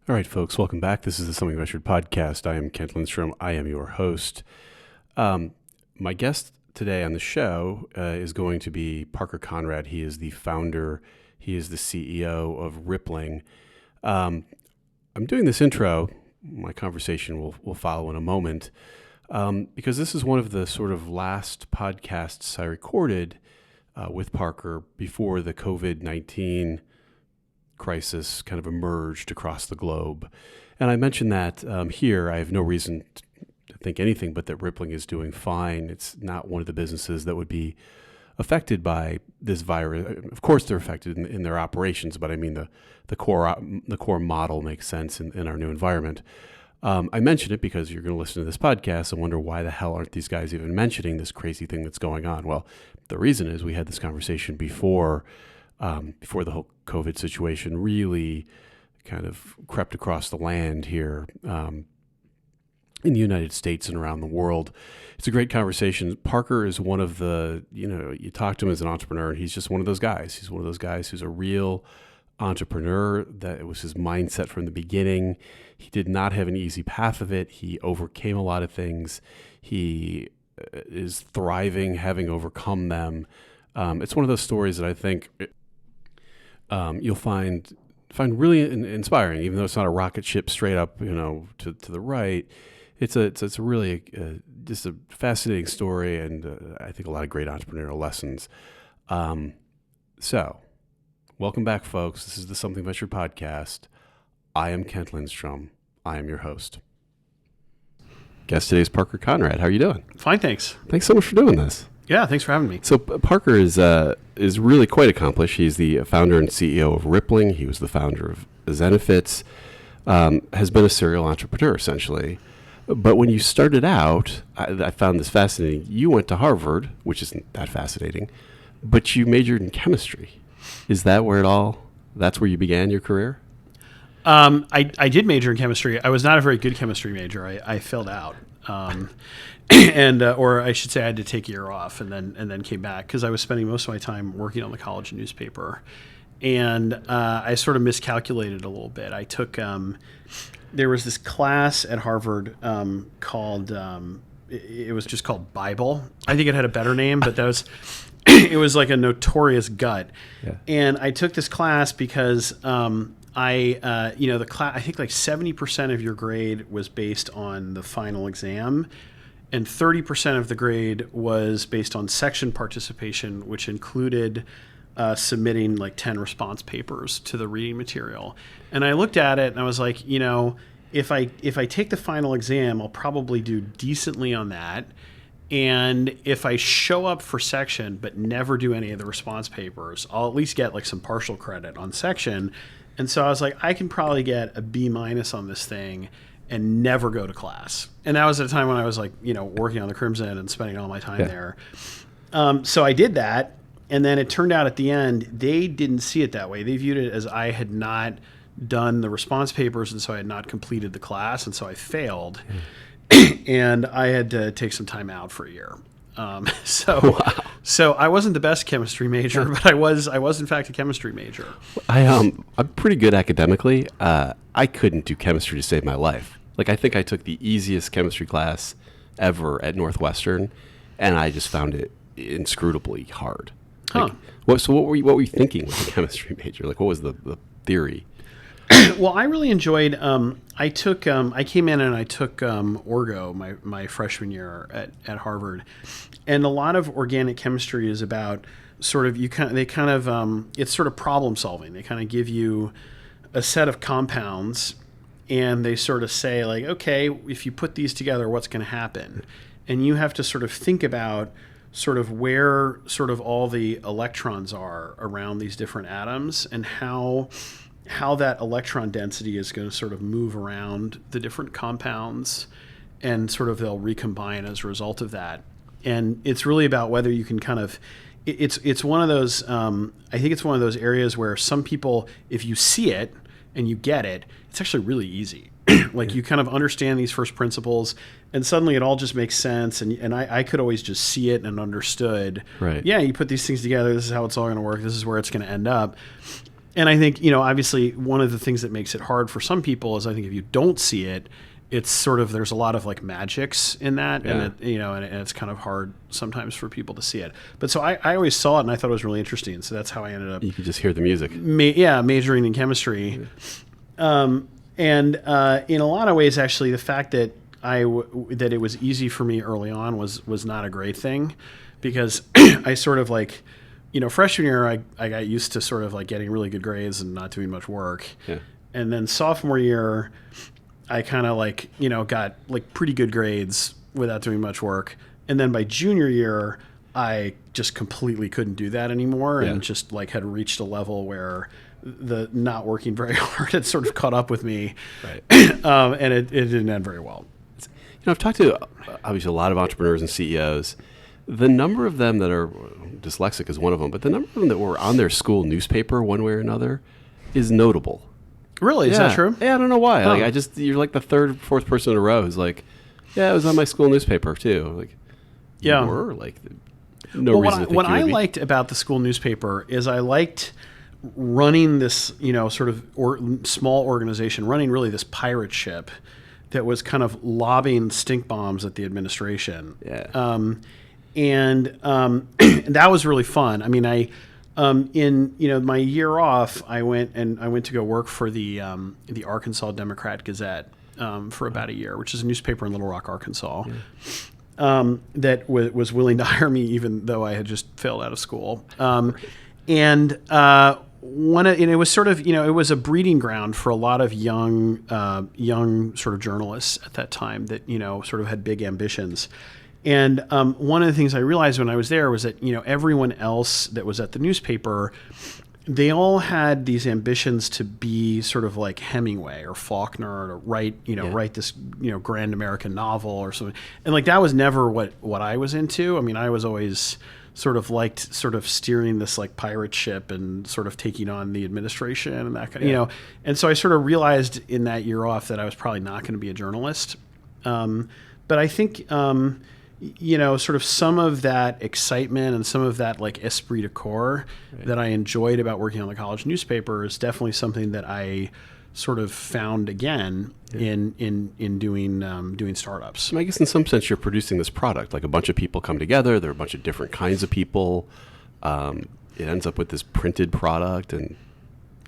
All right, folks, welcome back. This is the Something Measured podcast. I am Kent Lindstrom. I am your host. My guest today on the show is going to be Parker Conrad. He is the founder. He is the CEO of Rippling. I'm doing this intro. My conversation will follow in a moment because this is one of the sort of last podcasts I recorded with Parker before the COVID-19 crisis kind of emerged across the globe. And I mentioned that here. I have no reason to think anything but that Rippling is doing fine. It's not one of the businesses that would be affected by this virus. Of course, they're affected in their operations, but I mean the core model makes sense in our new environment. I mention it because you're going to listen to this podcast and wonder why the hell aren't these guys even mentioning this crazy thing that's going on? Well, the reason is we had this conversation before the whole COVID situation really kind of crept across the land here in the United States and around the world. It's a great conversation. Parker is one of the, you talk to him as an entrepreneur, and he's just one of those guys. He's one of those guys who's a real entrepreneur. That it was his mindset from the beginning. He did not have an easy path of it. He overcame a lot of things. He is thriving, having overcome them. It's one of those stories that I think you'll find really inspiring, even though it's not a rocket ship straight up, to the right. It's a really just a fascinating story, and I think a lot of great entrepreneurial lessons. So, welcome back, folks. This is the Something Measured podcast. I am Kent Lindstrom. I am your host. Guest today is Parker Conrad. How are you doing? Fine, thanks. Thanks so much for doing this. Yeah, thanks for having me. So Parker is really quite accomplished. He's the founder and CEO of Rippling. He was the founder of Zenefits. Has been a serial entrepreneur essentially. But when you started out, I found this fascinating. You went to Harvard, which isn't that fascinating, but you majored in chemistry. Is that that's where you began your career? I did major in chemistry. I was not a very good chemistry major. I failed out. And or I should say I had to take a year off and then came back because I was spending most of my time working on the college newspaper. And I sort of miscalculated a little bit. I took there was this class at Harvard called it was just called Bible. I think it had a better name, but that was it was like a notorious gut. Yeah. And I took this class because the class, I think like 70% of your grade was based on the final exam, and 30% of the grade was based on section participation, which included submitting like 10 response papers to the reading material. And I looked at it and I was like, if I take the final exam, I'll probably do decently on that. And if I show up for section but never do any of the response papers, I'll at least get like some partial credit on section. And so I was like, I can probably get a B- on this thing and never go to class. And that was at a time when I was like, working on the Crimson and spending all my time there. So I did that. And then it turned out at the end, they didn't see it that way. They viewed it as I had not done the response papers, and so I had not completed the class. And so I failed. And I had to take some time out for a year. So I wasn't the best chemistry major, but I was in fact a chemistry major. I'm pretty good academically. I couldn't do chemistry to save my life. Like I think I took the easiest chemistry class ever at Northwestern, and I just found it inscrutably hard. Like, what were you thinking with a chemistry major? Like, what was the theory? Well, I really enjoyed. I came in and I took Orgo my freshman year at Harvard, and a lot of organic chemistry is about it's sort of problem solving. They kind of give you a set of compounds, and they sort of say like, okay, if you put these together, what's going to happen? And you have to sort of think about sort of where sort of all the electrons are around these different atoms and how that electron density is going to sort of move around the different compounds, and sort of they'll recombine as a result of that. And it's really about whether you can kind of, it's one of those, I think it's one of those areas where some people, if you see it and you get it, it's actually really easy. Like you kind of understand these first principles and suddenly it all just makes sense. And I could always just see it and understood, right. Yeah, you put these things together, this is how it's all going to work, this is where it's going to end up. And I think, obviously one of the things that makes it hard for some people is I think if you don't see it, it's sort of, there's a lot of like magics in that. Yeah. And it's kind of hard sometimes for people to see it. But so I always saw it and I thought it was really interesting. So that's how I ended up, You could just hear the music. majoring in chemistry. And in a lot of ways, actually, the fact that that it was easy for me early on was not a great thing, because I sort of like, freshman year, I got used to sort of like getting really good grades and not doing much work. Yeah. And then sophomore year, I kind of like, got like pretty good grades without doing much work. And then by junior year, I just completely couldn't do that anymore, and just like had reached a level where the not working very hard had sort of caught up with me. Right. And it didn't end very well. I've talked to obviously a lot of entrepreneurs and CEOs. The number of them that are dyslexic is one of them, but the number of them that were on their school newspaper one way or another is notable. Really? Is that true? Yeah, I don't know why. Oh. Like, you're like the third, fourth person in a row who's like, yeah, it was on my school newspaper too. Like, Yeah. you were like, no reason to think What you would I be. liked about the school newspaper is I liked running this, sort of small organization, running really this pirate ship that was kind of lobbing stink bombs at the administration. Yeah. And that was really fun. I mean, in my year off, I went to go work for the Arkansas Democrat Gazette for about a year, which is a newspaper in Little Rock, Arkansas, that was willing to hire me even though I had just failed out of school. And it was sort of, it was a breeding ground for a lot of young sort of journalists at that time that, sort of had big ambitions. And one of the things I realized when I was there was that, everyone else that was at the newspaper, they all had these ambitions to be sort of like Hemingway or Faulkner, or to write this, grand American novel or something. And like, that was never what I was into. I mean, I was always sort of liked sort of steering this like pirate ship and sort of taking on the administration and that kind of, And so I sort of realized in that year off that I was probably not going to be a journalist. But I think, sort of some of that excitement and some of that like esprit de corps that I enjoyed about working on the college newspaper is definitely something that I sort of found again in doing startups. I guess in some sense you're producing this product. Like, a bunch of people come together. There are a bunch of different kinds of people. It ends up with this printed product, and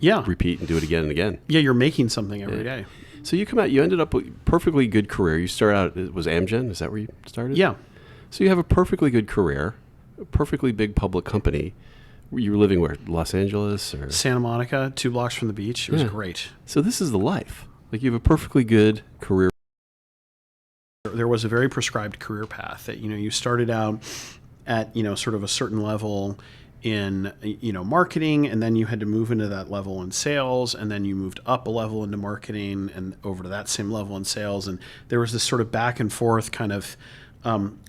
repeat and do it again and again. Yeah, you're making something every day. So you ended up with a perfectly good career. You started out, it was Amgen? Is that where you started? Yeah. So you have a perfectly good career, a perfectly big public company. You were living where? Los Angeles? Or Santa Monica, 2 blocks from the beach. It was great. So this is the life. Like, you have a perfectly good career. There was a very prescribed career path that, you started out at, sort of a certain level in, marketing, and then you had to move into that level in sales, and then you moved up a level into marketing and over to that same level in sales. And there was this sort of back and forth kind of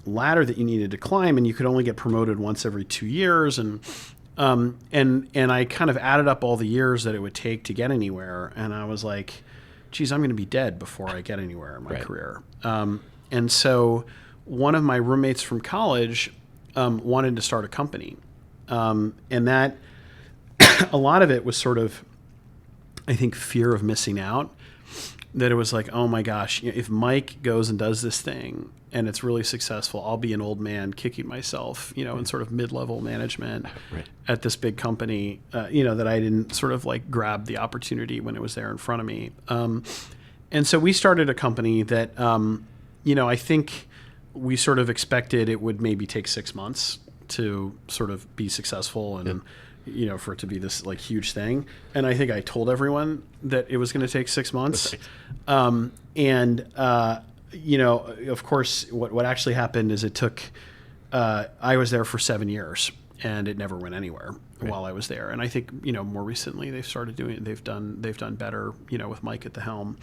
ladder that you needed to climb, and you could only get promoted once every 2 years. And I kind of added up all the years that it would take to get anywhere. And I was like, geez, I'm going to be dead before I get anywhere in my career. And so one of my roommates from college wanted to start a company. And that a lot of it was sort of, I think, fear of missing out. That it was like, oh my gosh, if Mike goes and does this thing and it's really successful, I'll be an old man kicking myself, in sort of mid-level management at this big company, that I didn't sort of like grab the opportunity when it was there in front of me. And so we started a company that, I think we sort of expected it would maybe take 6 months to sort of be successful and, for it to be this like huge thing. And I think I told everyone that it was going to take 6 months. Of course, what actually happened is it took, I was there for 7 years and it never went anywhere while I was there. And I think, more recently they've done better, with Mike at the helm.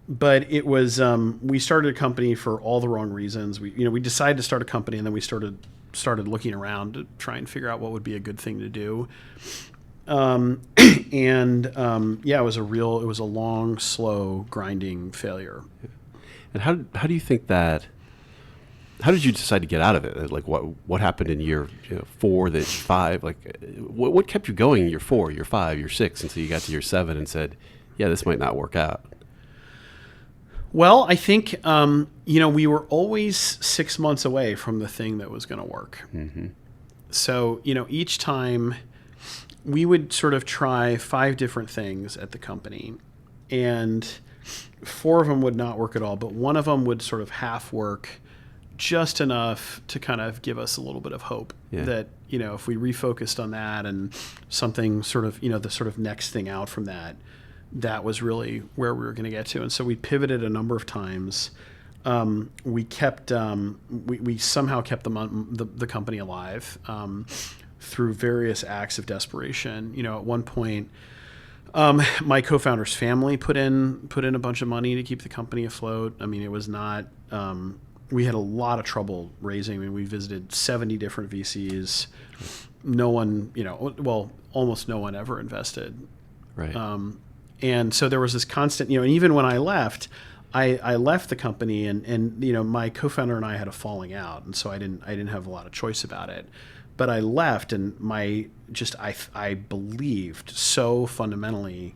But it was, we started a company for all the wrong reasons. We decided to start a company, and then we started looking around to try and figure out what would be a good thing to do. It was a long, slow, grinding failure. And how do you think that How did you decide to get out of it? Like what happened in year 4, that 5? Like what kept you going in year 4, year 5, year 6 until you got to year 7 and said, yeah, this might not work out? Well, I think, we were always 6 months away from the thing that was going to work. Mm-hmm. So, each time we would sort of try 5 different things at the company, and 4 of them would not work at all, but one of them would sort of half work just enough to kind of give us a little bit of hope that, if we refocused on that and something sort of, the sort of next thing out from that, that was really where we were going to get to. And so we pivoted a number of times. We kept, we somehow kept the company alive through various acts of desperation. At one point, my co-founder's family put in a bunch of money to keep the company afloat. I mean, it was not, we had a lot of trouble raising. I mean, we visited 70 different VCs. No one, almost no one ever invested. Right. And so there was this constant, and even when I left, I left the company and my co-founder and I had a falling out. And so I didn't have a lot of choice about it, but I left, and I believed so fundamentally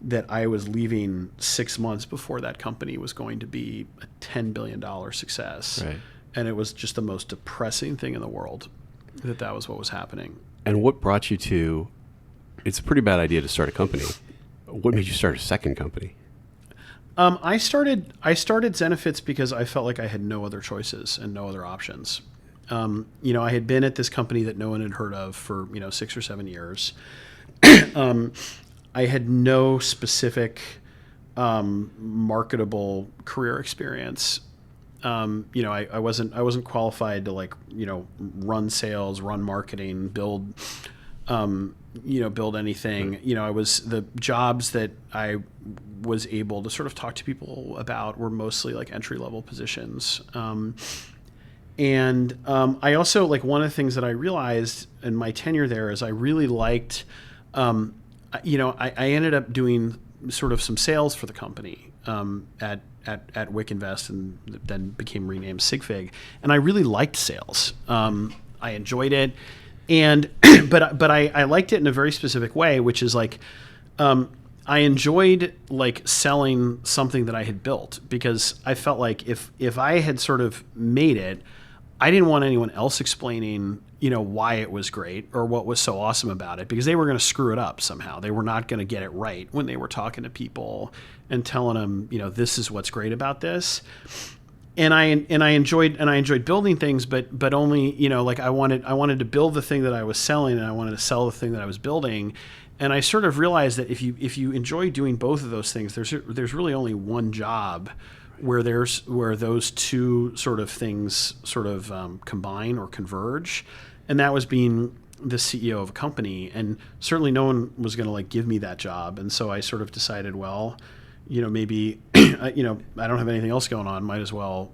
that I was leaving 6 months before that company was going to be a $10 billion success. Right. And it was just the most depressing thing in the world that was what was happening. And what brought you to, it's a pretty bad idea to start a company. What made you start a second company? I started Zenefits because I felt like I had no other choices and no other options. I had been at this company that no one had heard of for 6 or 7 years. I had no specific marketable career experience. I wasn't qualified to run sales, run marketing, build anything. I was, the jobs that I was able to sort of talk to people about were mostly like entry level positions. And I also, one of the things that I realized in my tenure there is I really liked, I ended up doing sort of some sales for the company at Wick Invest, and then became renamed Sigfig. And I really liked sales. I enjoyed it. And but I liked it in a very specific way, which is I enjoyed selling something that I had built, because I felt like if I had sort of made it, I didn't want anyone else explaining why it was great or what was so awesome about it, because they were going to screw it up somehow. They were not going to get it right when they were talking to people and telling them this is what's great about this. And I enjoyed building things, but only I wanted to build the thing that I was selling, and I wanted to sell the thing that I was building. And I sort of realized that if you enjoy doing both of those things, there's really only one job where those two sort of things sort of combine or converge, and that was being the CEO of a company. And certainly no one was going to give me that job, and so I sort of decided, well, maybe I don't have anything else going on. Might as well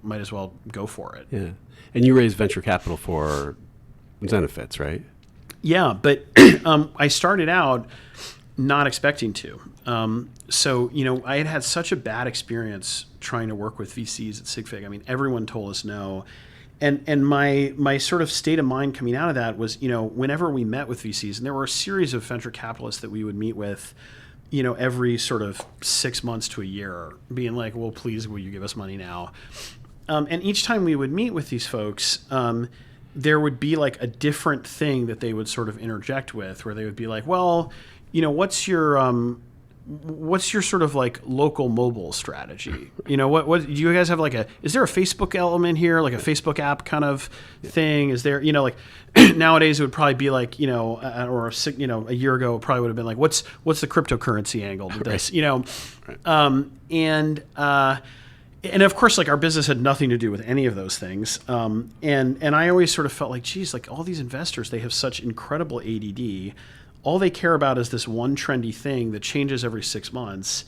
go for it. Yeah. And you raised venture capital for Zenefits, right? Yeah, but I started out not expecting to. So I had such a bad experience trying to work with VCs at Sigfig. I mean, everyone told us no. And my sort of state of mind coming out of that was, whenever we met with VCs, and there were a series of venture capitalists that we would meet with, every sort of 6 months to a year, being like, well, please, will you give us money now? And each time we would meet with these folks, there would be a different thing that they would sort of interject with, where they would be like, well, what's your sort of local mobile strategy? What do you guys have is there a Facebook element here, a Facebook app kind of thing? Is there, nowadays it would probably be or a year ago it probably would have been what's the cryptocurrency angle to this, right. And of course, our business had nothing to do with any of those things. And I always sort of felt geez, all these investors, they have such incredible ADD. All they care about is this one trendy thing that changes every 6 months.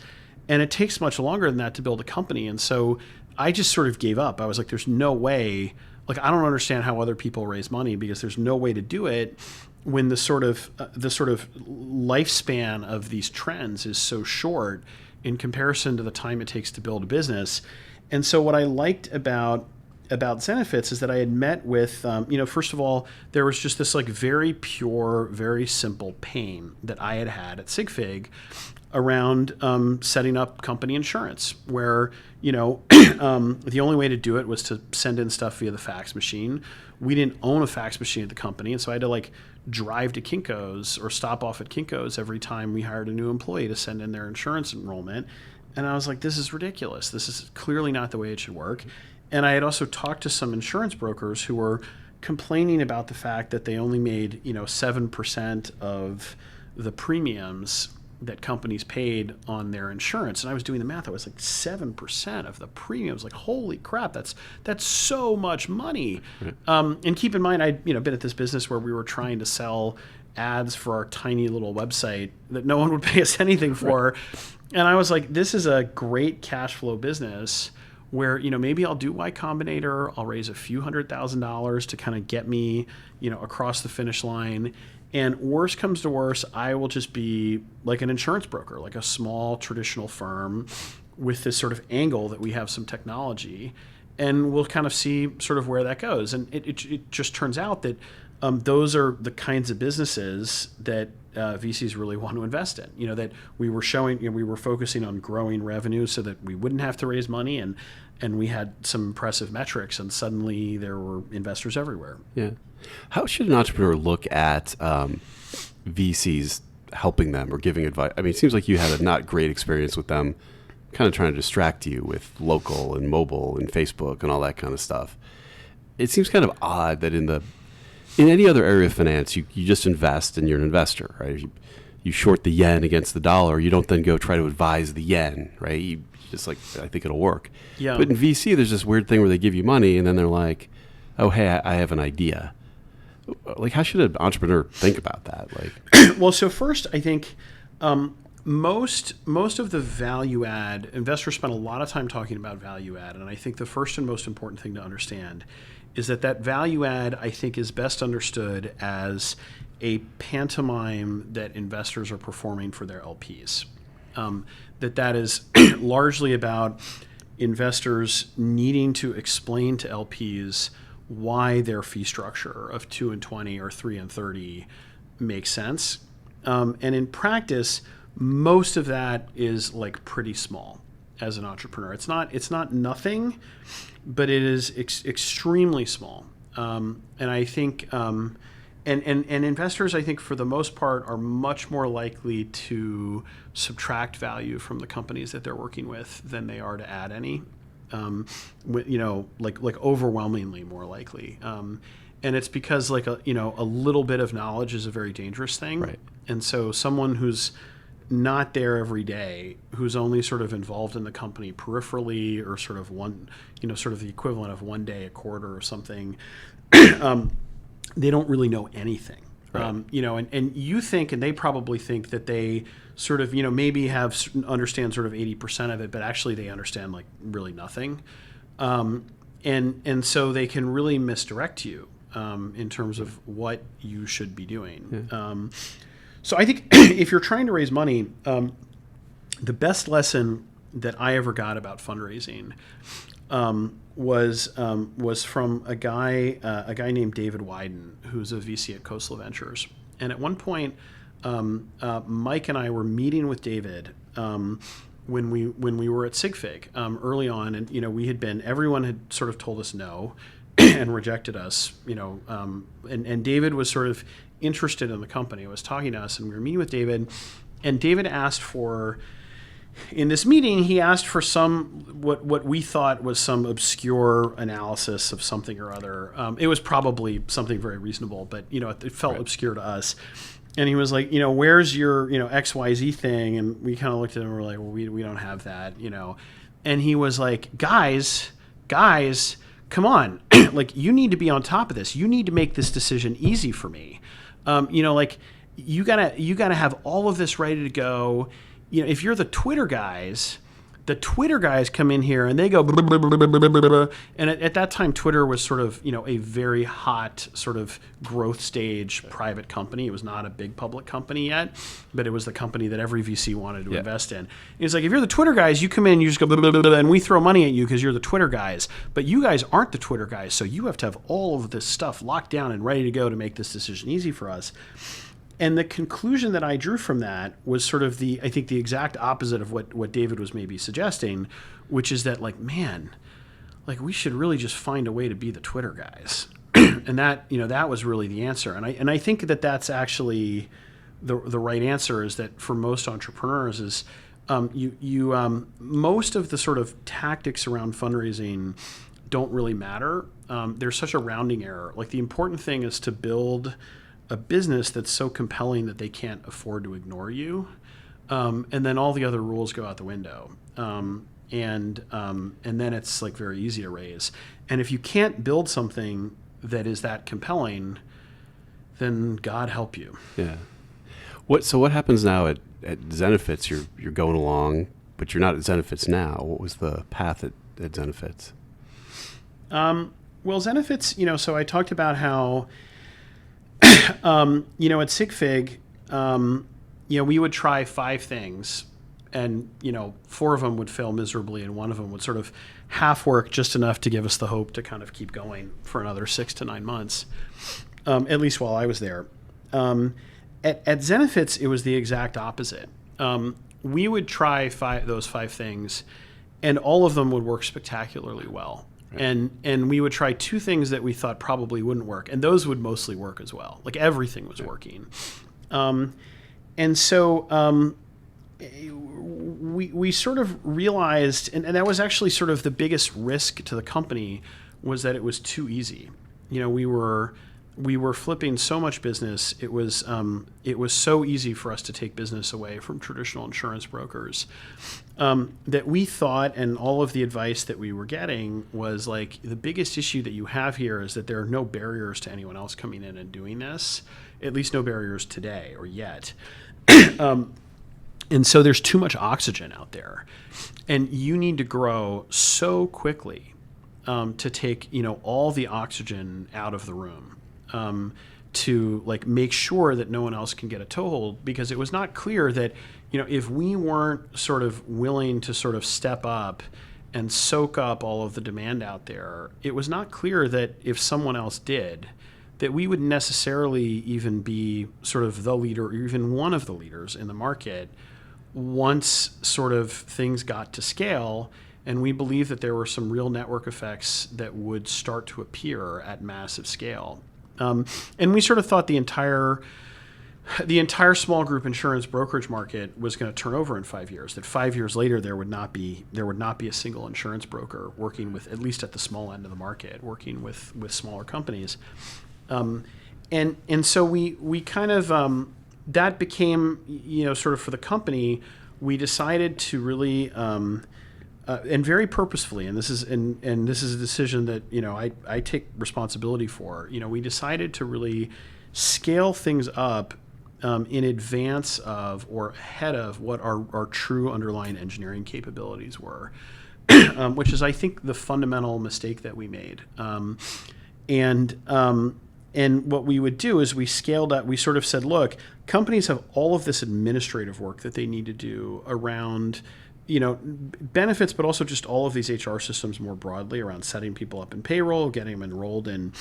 And it takes much longer than that to build a company. And so I just sort of gave up. I was there's no way, I don't understand how other people raise money, because there's no way to do it when the sort of lifespan of these trends is so short in comparison to the time it takes to build a business. And so what I liked about about Zenefits is that I had met with, first of all, there was just this like very pure, very simple pain that I had at Sigfig around setting up company insurance, where the only way to do it was to send in stuff via the fax machine. We didn't own a fax machine at the company, and so I had to like drive to Kinko's or stop off at Kinko's every time we hired a new employee to send in their insurance enrollment. And I was like, this is ridiculous. This is clearly not the way it should work. And I had also talked to some insurance brokers who were complaining about the fact that they only made 7% of the premiums that companies paid on their insurance. And I was doing the math. I was like, 7% of the premiums. Like, holy crap, that's so much money. And keep in mind, I'd been at this business where we were trying to sell ads for our tiny little website that no one would pay us anything for. Right. And I was like, this is a great cash flow business where, maybe I'll do Y Combinator. I'll raise a few $100,000 to kind of get me, across the finish line. And worst comes to worst, I will just be like an insurance broker, like a small traditional firm with this sort of angle that we have some technology, and we'll kind of see sort of where that goes. And it just turns out that those are the kinds of businesses that VCs really want to invest in. That we were showing, we were focusing on growing revenue so that we wouldn't have to raise money, and we had some impressive metrics, and suddenly there were investors everywhere. Yeah. How should an entrepreneur look at VCs helping them or giving advice? I mean, it seems like you had a not great experience with them kind of trying to distract you with local and mobile and Facebook and all that kind of stuff. It seems kind of odd that in any other area of finance, you just invest and you're an investor, right? You short the yen against the dollar. You don't then go try to advise the yen, right? You just like, I think it'll work. Yeah. But in VC, there's this weird thing where they give you money and then they're like, oh, hey, I have an idea. Like, how should an entrepreneur think about that? Like, well, so first, I think most of the value add, investors spend a lot of time talking about value add, and I think the first and most important thing to understand is that value add, I think, is best understood as a pantomime that investors are performing for their LPs. That is largely about investors needing to explain to LPs why their fee structure of 2 and 20 or 3 and 30 makes sense. And in practice, most of that is like pretty small as an entrepreneur. It's not nothing, but it is extremely small. And I think, and investors, I think for the most part, are much more likely to subtract value from the companies that they're working with than they are to add any. Like overwhelmingly more likely. And it's because like a little bit of knowledge is a very dangerous thing. Right. And so someone who's not there every day, who's only sort of involved in the company peripherally, or sort of sort of the equivalent of 1 day a quarter or something, they don't really know anything. Right. And you think, and they probably think that they sort of, maybe understand sort of 80% of it, but actually they understand like really nothing. And so they can really misdirect you in terms of what you should be doing. Yeah. So I think if you're trying to raise money, the best lesson that I ever got about fundraising was from a guy named David Wyden, who's a VC at Coastal Ventures. And at one point, Mike and I were meeting with David when we were at Sigfig early on, and everyone had sort of told us no and rejected us, and David was sort of interested in the company, was talking to us, and we were meeting with David, and David asked for. In this meeting, he asked for what we thought was some obscure analysis of something or other. It was probably something very reasonable, but it felt right. Obscure to us. And he was like, where's your XYZ thing? And we kind of looked at him and were like, well, we don't have that, And he was like, guys, come on, like you need to be on top of this. You need to make this decision easy for me. Like you gotta have all of this ready to go. If you're the Twitter guys, the Twitter guys come in here and they go blah, blah, blah, blah, blah, blah, blah. And at that time, Twitter was sort of, a very hot sort of growth stage private company. It was not a big public company yet, but it was the company that every VC wanted to invest in. It's like, if you're the Twitter guys, you come in, you just go blah, blah, blah, blah, and we throw money at you because you're the Twitter guys. But you guys aren't the Twitter guys, so you have to have all of this stuff locked down and ready to go to make this decision easy for us. And the conclusion that I drew from that was sort of the exact opposite of what David was maybe suggesting, which is that we should really just find a way to be the Twitter guys. And that was really the answer. And I think that that's actually the right answer, is that for most entrepreneurs is most of the sort of tactics around fundraising don't really matter. There's such a rounding error. Like, the important thing is to build a business that's so compelling that they can't afford to ignore you, and then all the other rules go out the window, and then it's like very easy to raise. And if you can't build something that is that compelling, then God help you. Yeah. What happens now at Zenefits? You're going along, but you're not at Zenefits now. What was the path at Zenefits? Well, Zenefits, so I talked about how at SigFig, we would try 5 things, and 4 of them would fail miserably, and 1 of them would sort of half work just enough to give us the hope to kind of keep going for another 6 to 9 months, at least while I was there. At Zenefits, it was the exact opposite. We would try those 5 things, and all of them would work spectacularly well. Right. And we would try 2 things that we thought probably wouldn't work, and those would mostly work as well. Like, everything was working. And so we sort of realized, and that was actually sort of the biggest risk to the company, was that it was too easy. We were flipping so much business. It was so easy for us to take business away from traditional insurance brokers, that we thought, and all of the advice that we were getting was like, the biggest issue that you have here is that there are no barriers to anyone else coming in and doing this, at least no barriers today or yet. And so there's too much oxygen out there, and you need to grow so quickly to take all the oxygen out of the room. To make sure that no one else can get a toehold, because it was not clear that, if we weren't sort of willing to sort of step up and soak up all of the demand out there, it was not clear that if someone else did, that we would necessarily even be sort of the leader or even one of the leaders in the market once sort of things got to scale. And we believe that there were some real network effects that would start to appear at massive scale. And we sort of thought the entire small group insurance brokerage market was going to turn over in 5 years. That 5 years later, there would not be a single insurance broker working with, at least at the small end of the market, working with smaller companies. And so we kind of that became sort of for the company. We decided to really. And very purposefully, and this is a decision that I take responsibility for. We decided to really scale things up in advance of or ahead of what our true underlying engineering capabilities were, which is, I think, the fundamental mistake that we made. And what we would do is we scaled up. We sort of said, look, companies have all of this administrative work that they need to do around benefits, but also just all of these HR systems more broadly around setting people up in payroll, getting them enrolled in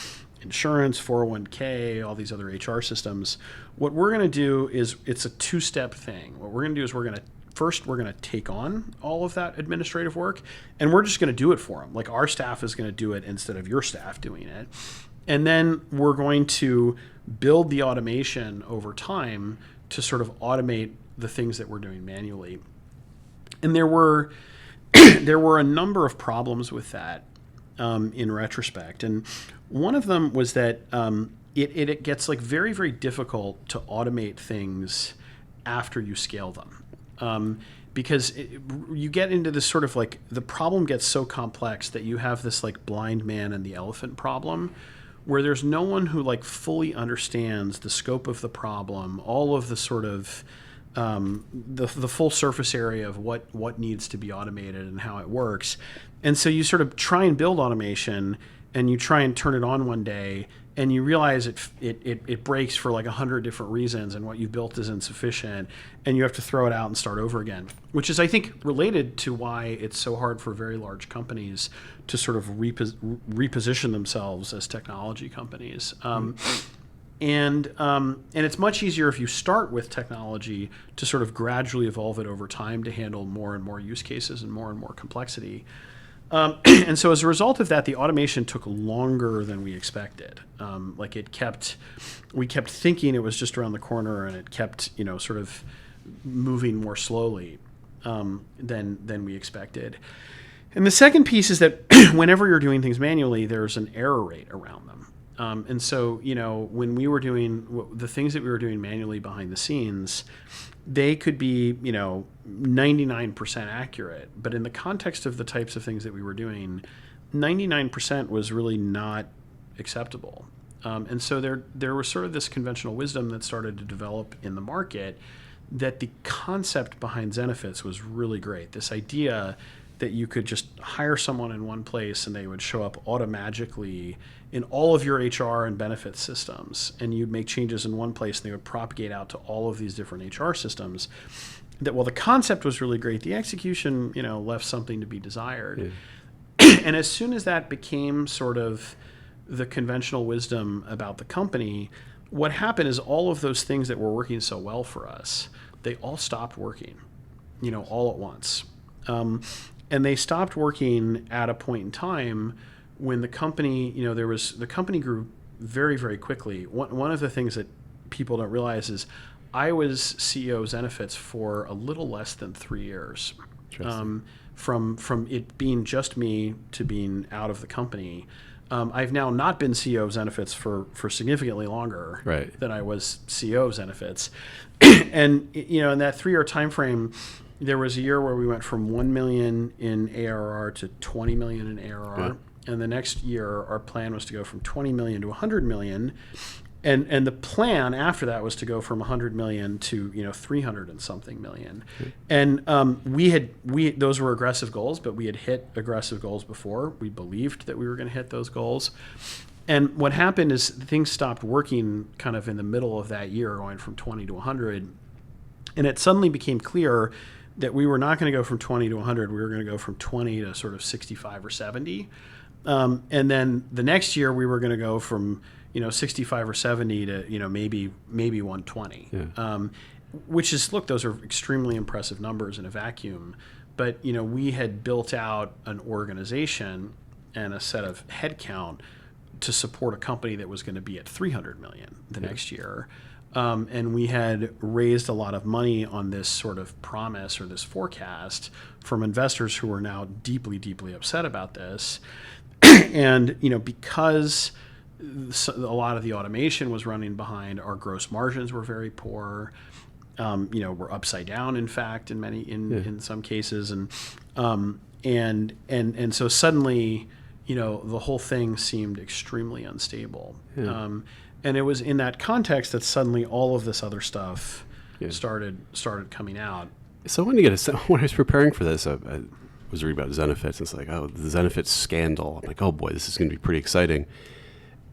insurance, 401k, all these other HR systems. What we're going to do is, it's a 2-step thing. What we're going to do is we're going to take on all of that administrative work, and we're just going to do it for them. Like, our staff is going to do it instead of your staff doing it. And then we're going to build the automation over time to sort of automate the things that we're doing manually. And there were a number of problems with that in retrospect. And one of them was that it gets very, very difficult to automate things after you scale them. Because you get into this sort of the problem gets so complex that you have this blind man and the elephant problem, where there's no one who fully understands the scope of the problem, all of the sort of the full surface area of what needs to be automated and how it works. And so you sort of try and build automation, and you try and turn it on one day, and you realize it breaks for like 100 different reasons, and what you've built is insufficient, and you have to throw it out and start over again, which is, I think, related to why it's so hard for very large companies to sort of reposition themselves as technology companies. And it's much easier if you start with technology to sort of gradually evolve it over time to handle more and more use cases and more complexity. And so as a result of that, the automation took longer than we expected. We kept thinking it was just around the corner, and it kept, sort of moving more slowly than we expected. And the second piece is that whenever you're doing things manually, there's an error rate around them. And so, when we were doing the things that we were doing manually behind the scenes, they could be, 99% accurate. But in the context of the types of things that we were doing, 99% was really not acceptable. And so there was sort of this conventional wisdom that started to develop in the market that the concept behind Zenefits was really great. This idea that you could just hire someone in one place and they would show up automagically in all of your HR and benefits systems, and you'd make changes in one place and they would propagate out to all of these different HR systems. That while the concept was really great, the execution, left something to be desired. Yeah. And as soon as that became sort of the conventional wisdom about the company, what happened is all of those things that were working so well for us, they all stopped working, all at once. And they stopped working at a point in time when the company, the company grew very, very quickly. One of the things that people don't realize is I was CEO of Zenefits for a little less than 3 years. From it being just me to being out of the company. I've now not been CEO of Zenefits for significantly longer than I was CEO of Zenefits. And, in that 3-year time frame, there was a year where we went from 1 million in ARR to 20 million in ARR. Yeah. And the next year, our plan was to go from 20 million to 100 million. And the plan after that was to go from 100 million to 300 and something million. Mm-hmm. And those were aggressive goals, but we had hit aggressive goals before. We believed that we were going to hit those goals. And what happened is things stopped working kind of in the middle of that year, going from 20 to 100. And it suddenly became clear that we were not going to go from 20 to 100. We were going to go from 20 to sort of 65 or 70. And then the next year we were going to go from 65 or 70 to maybe 120. Yeah. Which is, look, those are extremely impressive numbers in a vacuum. But we had built out an organization and a set of headcount to support a company that was going to be at 300 million the next year. And we had raised a lot of money on this sort of promise or this forecast from investors who were now deeply, deeply upset about this. And, because a lot of the automation was running behind, our gross margins were very poor. We're upside down, in fact, in some cases. And so suddenly, the whole thing seemed extremely unstable. Yeah. And it was in that context that suddenly all of this other stuff started coming out. So when I was preparing for this, I was reading about Zenefits. It's like, the Zenefits scandal. I'm like, oh boy, this is going to be pretty exciting.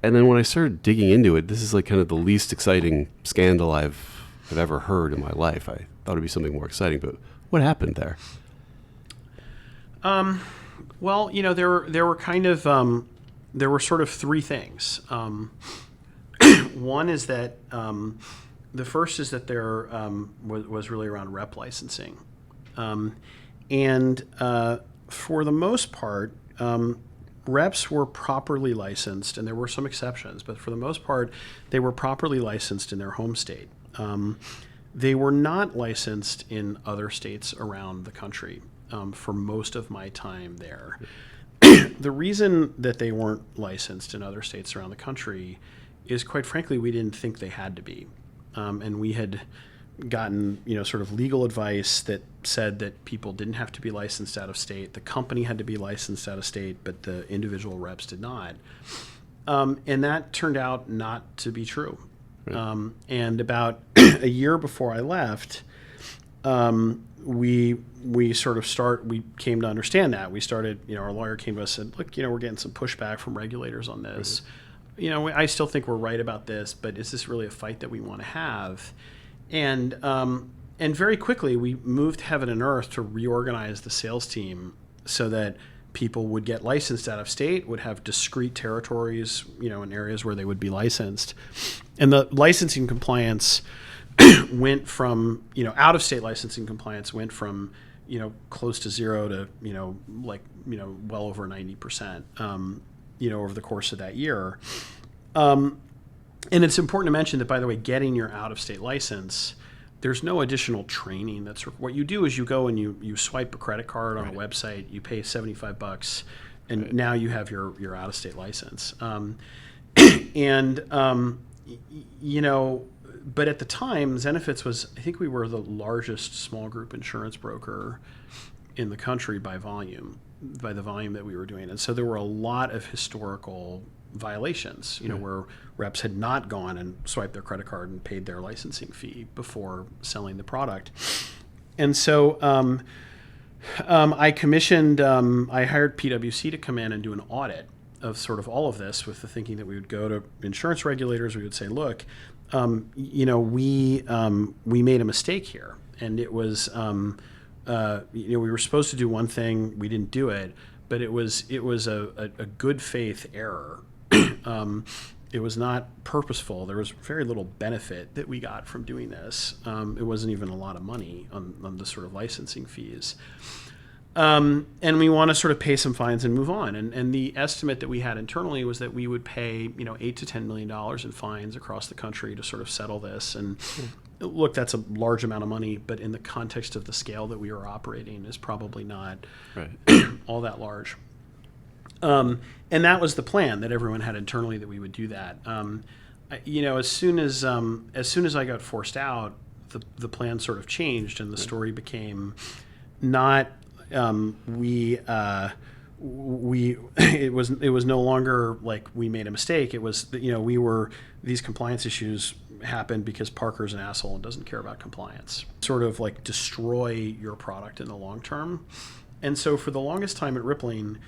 And then when I started digging into it, this is like kind of the least exciting scandal I've ever heard in my life. I thought it'd be something more exciting, but what happened there? Well, there were kind of there were sort of three things. One is that the first is that there was really around rep licensing. And for the most part, reps were properly licensed, and there were some exceptions, but for the most part, they were properly licensed in their home state. They were not licensed in other states around the country for most of my time there. The reason that they weren't licensed in other states around the country is, quite frankly, we didn't think they had to be. And we had gotten, sort of legal advice that said that people didn't have to be licensed out of state. The company had to be licensed out of state, but the individual reps did not. And that turned out not to be true. Right. And about a year before I left, we came to understand that. We started, our lawyer came to us and said, look, we're getting some pushback from regulators on this. I still think we're right about this, but is this really a fight that we want to have? And very quickly we moved heaven and earth to reorganize the sales team so that people would get licensed out of state, would have discrete territories, in areas where they would be licensed. And the licensing compliance went from, out of state licensing compliance went from, close to zero to, well over 90%, over the course of that year. And it's important to mention that, by the way, getting your out of state license, there's no additional training. That's what you do is you go and you swipe a credit card on a website, you pay $75, and now you have your out of state license. But at the time, Zenefits was, I think we were the largest small group insurance broker in the country by the volume that we were doing. And so there were a lot of historical violations, where reps had not gone and swiped their credit card and paid their licensing fee before selling the product. And so I hired PwC to come in and do an audit of sort of all of this, with the thinking that we would go to insurance regulators. We would say, look, we made a mistake here, and it was, we were supposed to do one thing, we didn't do it, but it was a good faith error. It was not purposeful. There was very little benefit that we got from doing this. It wasn't even a lot of money on the sort of licensing fees. And we want to sort of pay some fines and move on. And the estimate that we had internally was that we would pay, $8 to $10 million in fines across the country to sort of settle this. And look, that's a large amount of money, but in the context of the scale that we were operating, is probably not all that large. And that was the plan that everyone had internally, that we would do that. As soon as I got forced out, the plan sort of changed, and the story became not. It was no longer like we made a mistake. It was that, these compliance issues happened because Parker's an asshole and doesn't care about compliance. Sort of like destroy your product in the long term. And so for the longest time at Rippling,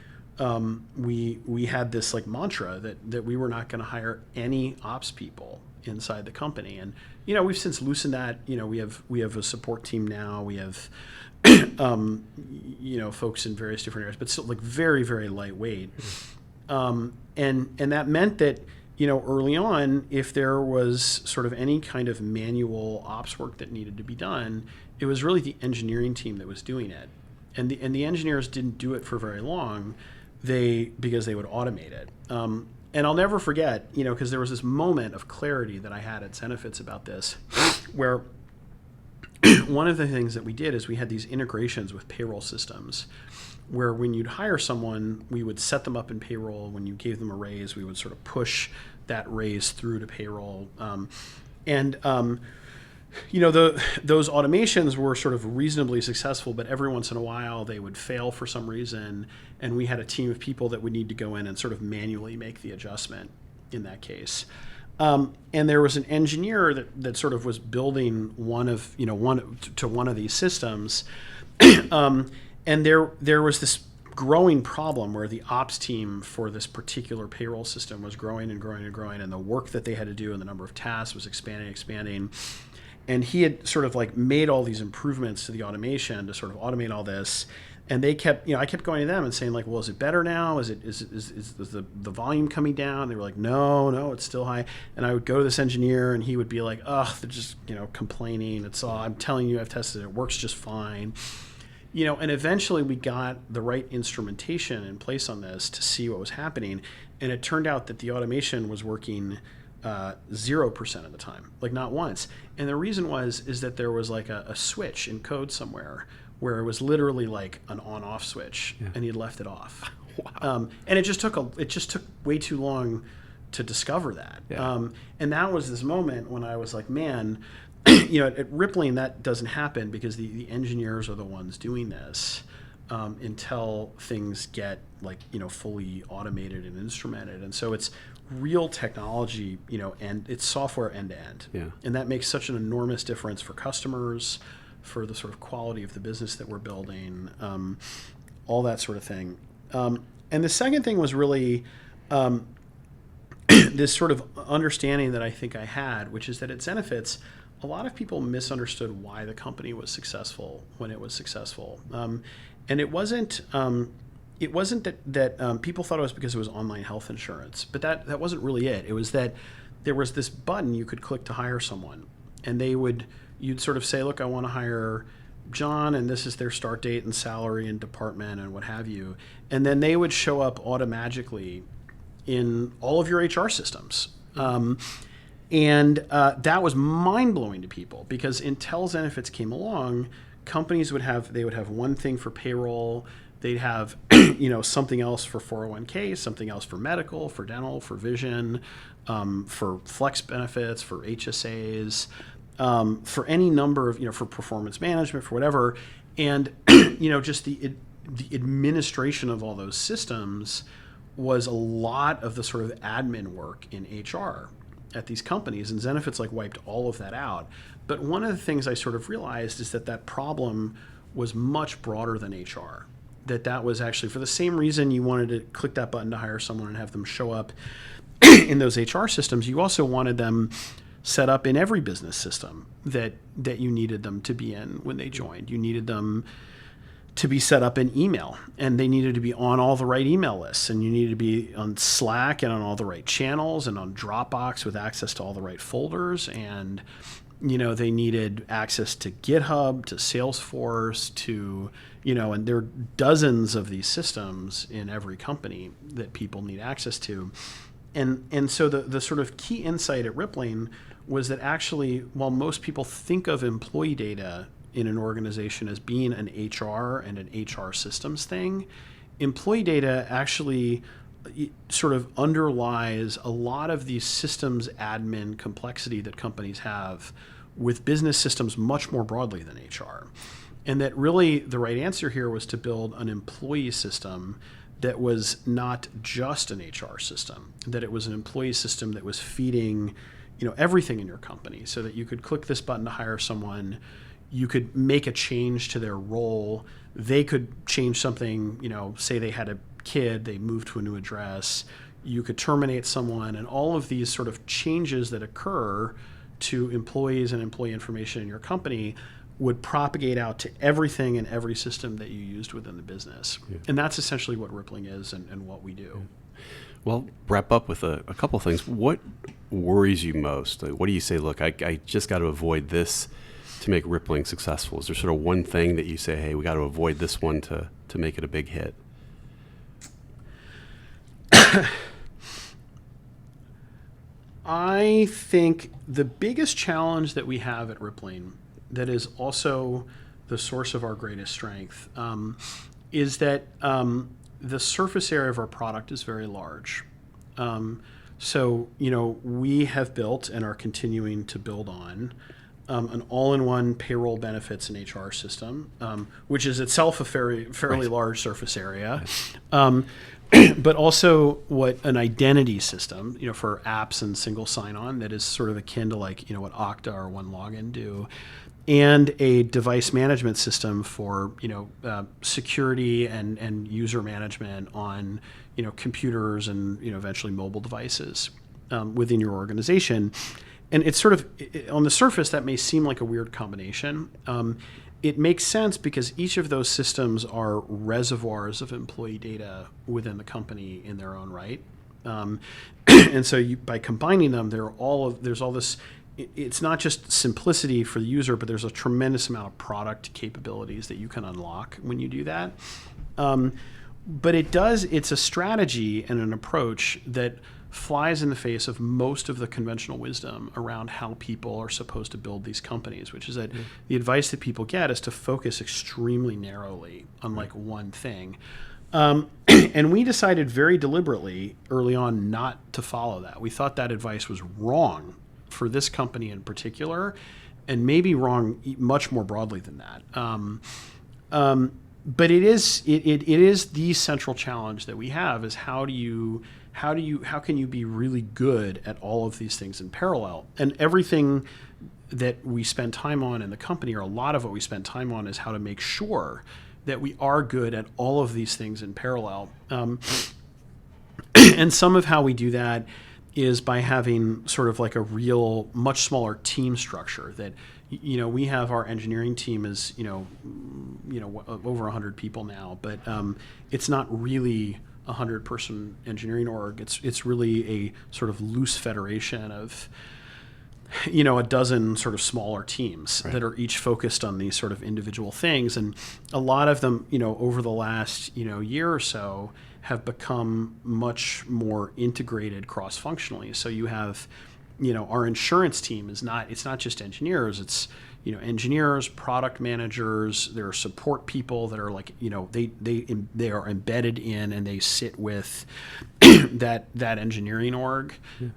we had this like mantra that we were not going to hire any ops people inside the company. And we've since loosened that. We have a support team now. We have folks in various different areas, but still like very, very lightweight. And that meant that, early on, if there was sort of any kind of manual ops work that needed to be done, it was really the engineering team that was doing it. And the engineers didn't do it for very long, because they would automate it. And I'll never forget, because there was this moment of clarity that I had at Zenefits about this, where one of the things that we did is we had these integrations with payroll systems, where when you'd hire someone, we would set them up in payroll. When you gave them a raise, we would sort of push that raise through to payroll. Those automations were sort of reasonably successful, but every once in a while they would fail for some reason, and we had a team of people that would need to go in and sort of manually make the adjustment in that case. And there was an engineer that sort of was building one of these systems, and there was this growing problem where the ops team for this particular payroll system was growing and growing and growing, and the work that they had to do and the number of tasks was expanding. And he had sort of like made all these improvements to the automation to sort of automate all this. And they kept, I kept going to them and saying like, well, is it better now? Is the volume coming down? They were like, no, it's still high. And I would go to this engineer and he would be like, they're just, complaining. I'm telling you, I've tested it. It works just fine. And eventually we got the right instrumentation in place on this to see what was happening. And it turned out that the automation was working 0% of the time, like not once. And the reason is that there was like a switch in code somewhere where it was literally like an on-off switch, and he had left it off. Wow. And it just took way too long to discover that. Yeah. And that was this moment when I was like, man, at Rippling that doesn't happen because the engineers are the ones doing this until things get like fully automated and instrumented. And so it's real technology, and it's software end to end. Yeah. And that makes such an enormous difference for customers, for the sort of quality of the business that we're building, all that sort of thing. And the second thing was really this sort of understanding that I think I had, which is that at Zenefits, a lot of people misunderstood why the company was successful when it was successful. And it wasn't that people thought it was because it was online health insurance, but that wasn't really it. It was that there was this button you could click to hire someone, and you'd sort of say, look, I want to hire John, and this is their start date and salary and department and what have you. And then they would show up automatically in all of your HR systems. And that was mind-blowing to people, because until Zenefits came along, companies would have one thing for payroll. They'd have something else for 401k, something else for medical, for dental, for vision, for flex benefits, for HSAs, for any number of, for performance management, for whatever. And, just the administration of all those systems was a lot of the sort of admin work in HR at these companies. And Zenefits wiped all of that out. But one of the things I sort of realized is that problem was much broader than HR. That was actually for the same reason you wanted to click that button to hire someone and have them show up in those HR systems. You also wanted them set up in every business system that you needed them to be in when they joined. You needed them to be set up in email, and they needed to be on all the right email lists, and you needed to be on Slack and on all the right channels and on Dropbox with access to all the right folders. And they needed access to GitHub, to Salesforce, to and there are dozens of these systems in every company that people need access to. And so the sort of key insight at Rippling was that actually, while most people think of employee data in an organization as being an HR and an HR systems thing, employee data actually sort of underlies a lot of these systems admin complexity that companies have with business systems much more broadly than HR. And that really the right answer here was to build an employee system that was not just an HR system, that it was an employee system that was feeding everything in your company, so that you could click this button to hire someone, you could make a change to their role, they could change something, say they had a kid, they moved to a new address, you could terminate someone, and all of these sort of changes that occur to employees and employee information in your company would propagate out to everything and every system that you used within the business. Yeah. And that's essentially what Rippling is and what we do. Yeah. Well, wrap up with a couple of things. What worries you most? What do you say, look, I just got to avoid this to make Rippling successful? Is there sort of one thing that you say, hey, we got to avoid this one to make it a big hit? I think the biggest challenge that we have at Rippling, that is also the source of our greatest strength, is that the surface area of our product is very large. So, we have built and are continuing to build on an all-in-one payroll, benefits, and HR system, which is itself a fairly right. large surface area. Right. But also an identity system, for apps and single sign-on that is sort of akin to what Okta or OneLogin do, and a device management system for security and user management on computers and eventually mobile devices within your organization. And it's sort of, on the surface, that may seem like a weird combination. It makes sense because each of those systems are reservoirs of employee data within the company in their own right. And so by combining them, there's all this. It's not just simplicity for the user, but there's a tremendous amount of product capabilities that you can unlock when you do that. But it's a strategy and an approach that flies in the face of most of the conventional wisdom around how people are supposed to build these companies, which is that the advice that people get is to focus extremely narrowly on one thing. And we decided very deliberately early on not to follow that. We thought that advice was wrong for this company in particular, and maybe wrong much more broadly than that. But it is the central challenge that we have, is how do you how can you be really good at all of these things in parallel? And everything that we spend time on in the company, or a lot of what we spend time on, is how to make sure that we are good at all of these things in parallel. And some of how we do that is by having sort of like a real much smaller team structure. That we have our engineering team is over 100 people now, but it's not really 100-person engineering org. It's really a sort of loose federation of a dozen sort of smaller teams that are each focused on these sort of individual things, and a lot of them over the last year or so have become much more integrated cross-functionally. So you have our insurance team it's not just engineers, it's engineers, product managers, there are support people that are like they are embedded in and they sit with that engineering org.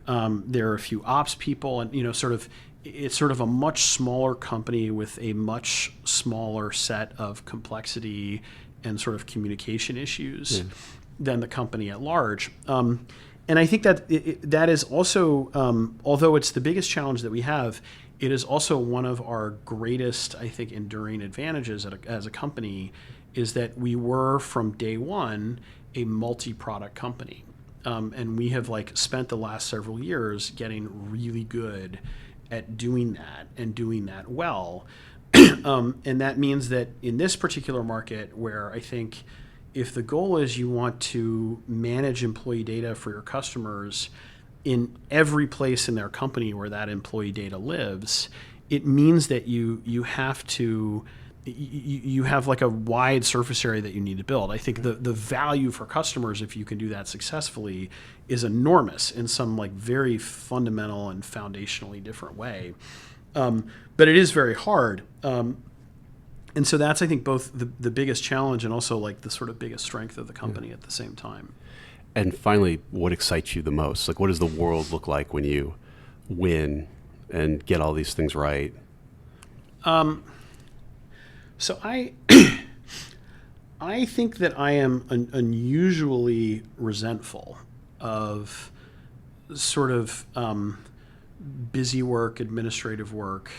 There are a few ops people, and it's sort of a much smaller company with a much smaller set of complexity and sort of communication issues than the company at large. And I think that that is also, although it's the biggest challenge that we have, it is also one of our greatest, I think, enduring advantages as a company, is that we were from day one a multi-product company. And we have spent the last several years getting really good at doing that and doing that well. And that means that in this particular market, where I think if the goal is you want to manage employee data for your customers in every place in their company where that employee data lives, it means that you have like a wide surface area that you need to build. I think the value for customers, if you can do that successfully, is enormous in some very fundamental and foundationally different way. But it is very hard. And so that's, I think, both the biggest challenge and also the sort of biggest strength of the company at the same time. And finally, what excites you the most? What does the world look like when you win and get all these things right? So I think that I am unusually resentful of sort of busy work, administrative work.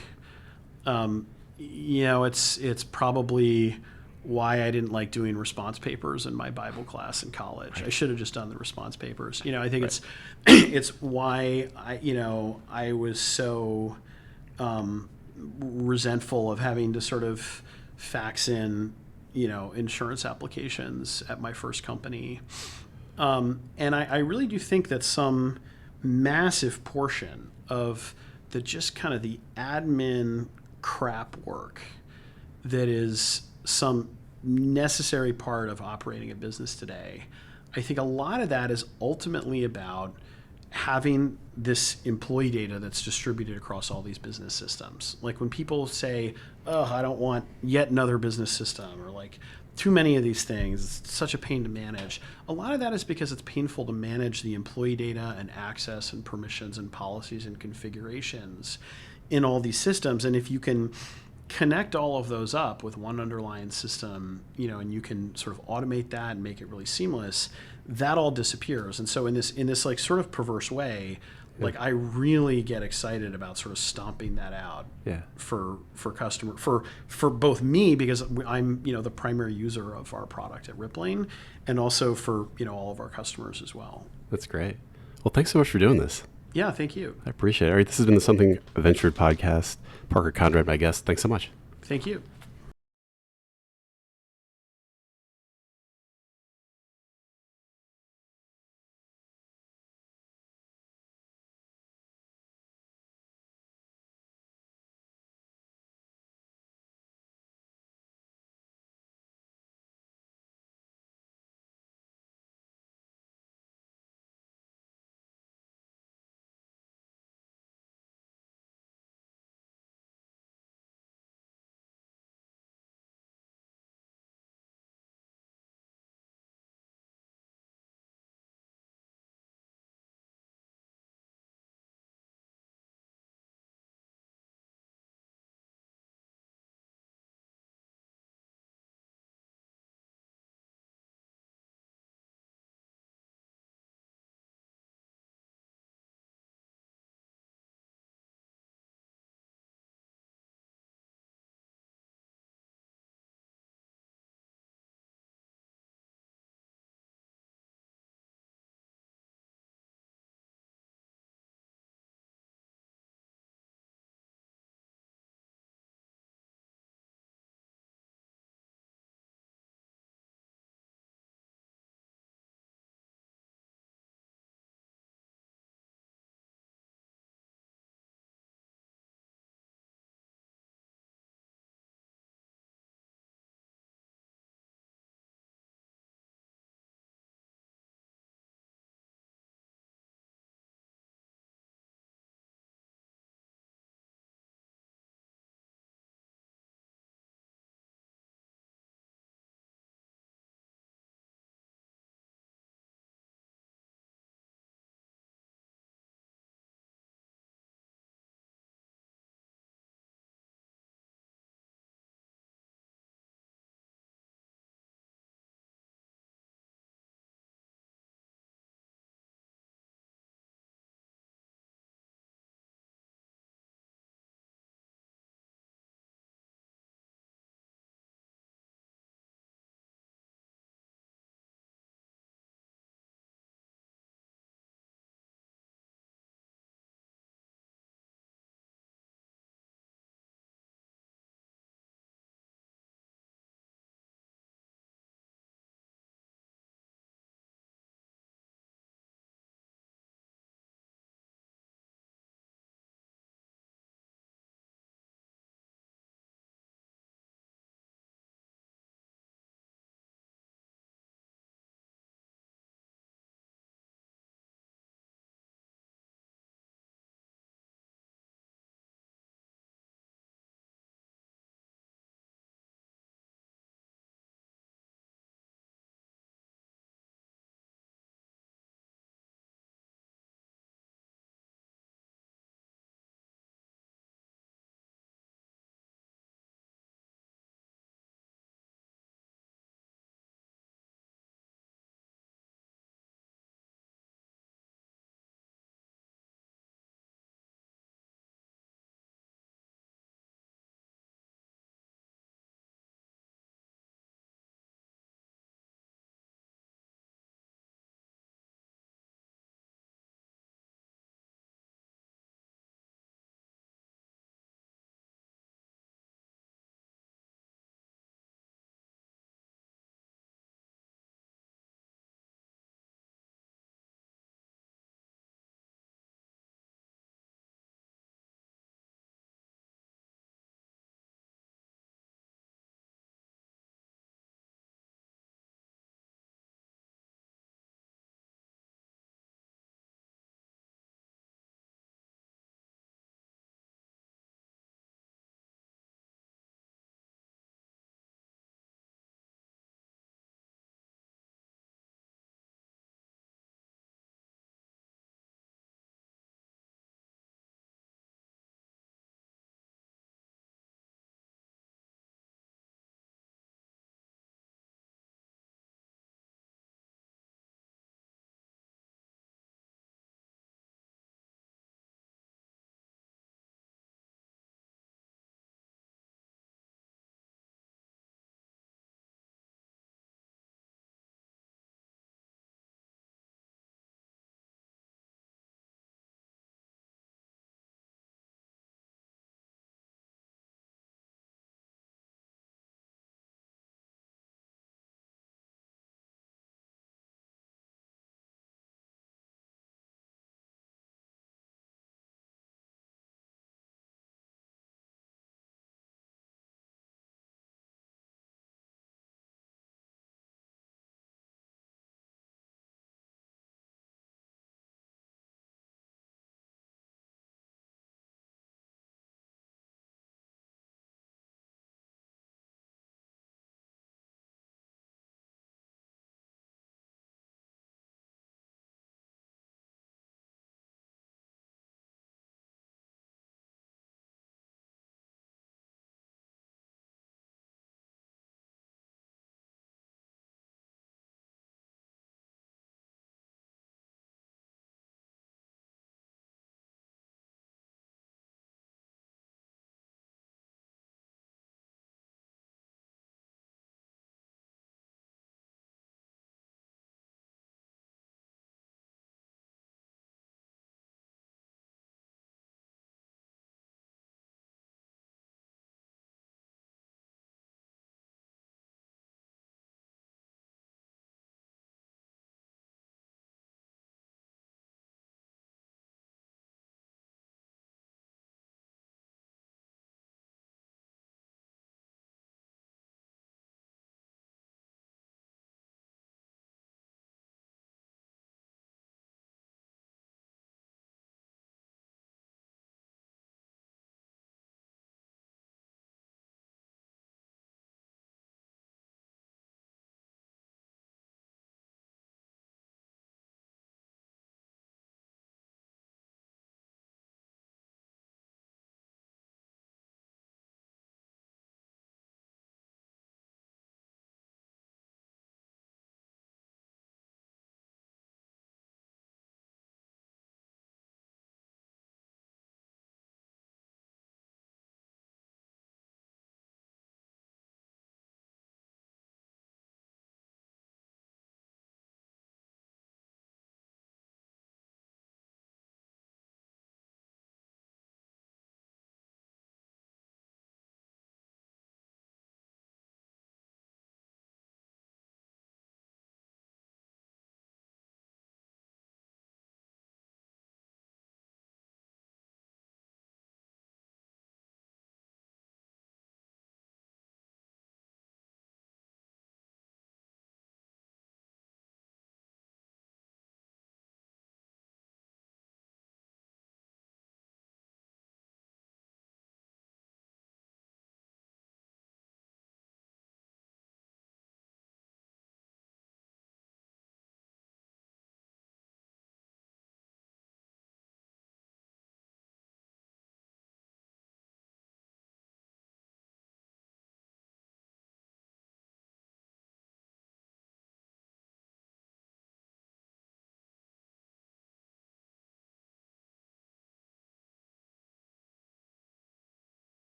It's probably why I didn't like doing response papers in my Bible class in college. Right. I should have just done the response papers. I think it's why I was so resentful of having to sort of fax in insurance applications at my first company. And I really do think that some massive portion of the just kind of the admin crap work that is some necessary part of operating a business today, I think a lot of that is ultimately about having this employee data that's distributed across all these business systems. When people say, oh, I don't want yet another business system, or too many of these things, it's such a pain to manage. A lot of that is because it's painful to manage the employee data and access and permissions and policies and configurations in all these systems. And if you can connect all of those up with one underlying system, and you can sort of automate that and make it really seamless, that all disappears. And so in this sort of perverse way, I really get excited about sort of stomping that out for customer, for both me, because I'm the primary user of our product at Rippling, and also for all of our customers as well. That's great. Well, thanks so much for doing this. Yeah, thank you. I appreciate it. All right, this has been the Something Ventured podcast. Parker Conrad, my guest. Thanks so much. Thank you.